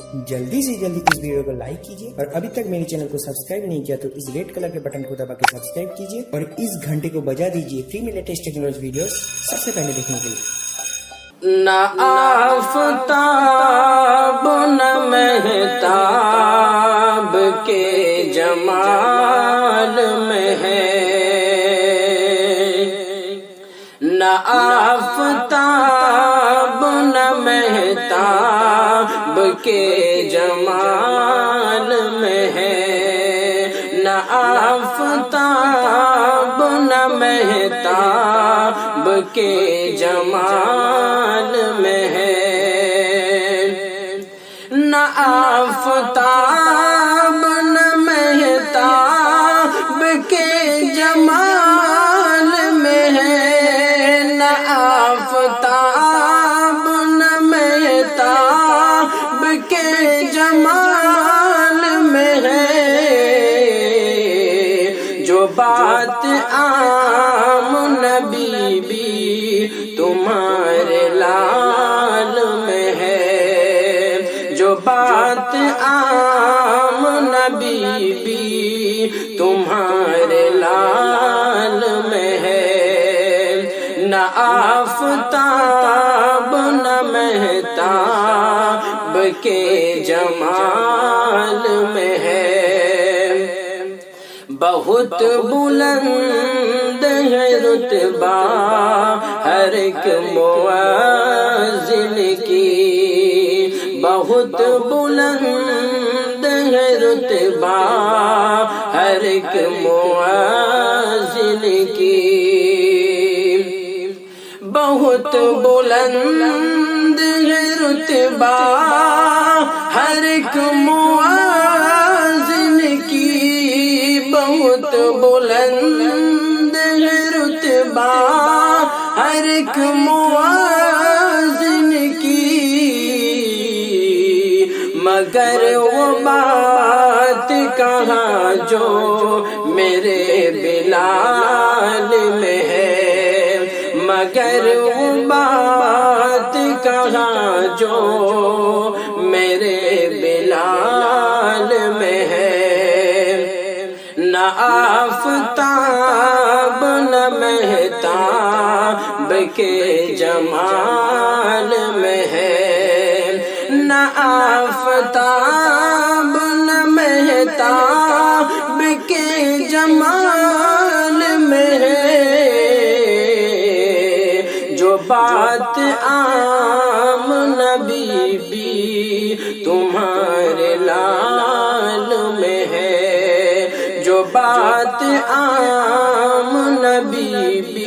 जल्दी से जल्दी इस वीडियो को लाइक कीजिए और अभी तक मेरे चैनल को सब्सक्राइब नहीं किया तो इस रेड कलर के बटन को दबा के सब्सक्राइब कीजिए और इस घंटे को बजा दीजिए फ्री में लेटेस्ट टेक्नोलॉजी वीडियोस सबसे पहले देखने के लिए। न आफ़ताब न महताब के जमाल में है, न आफ़ताब न महताब के जमाल में है, न आफ़ताब न महताब के जमाल में है, न आफ़ताब न महताब के जमाल में है, न आफ़ताब न महताब के जमाल में है। जो बात आम नबी भी तुम्हारे लाल में है, जो बात आम नबी भी तुम्हारे लाल में है, न आफ़ताब न महताब के जमाल में है। बहुत बुलंद है रुतबा हर एक मुअज़्ज़िन की, बहुत बुलंद है रुतबा हर एक मुअज़्ज़िन की, बहुत बुलंद है रुतबा हर एक मुअज़्ज़िन की, बहुत बुलंद है रुतबा हर एक मुअज़्ज़िन की, मगर वो बात कहाँ जो मेरे बिलाल में है, मगर वो बात कहाँ जो मेरे बिलाल में है। न आफ़ताब न महताब के जमाल में है, न आफ़ताब न महताब के जमाल में है। जो बात आम नबी भी तुम्हारे लाल में है, जो बात आम नबी भी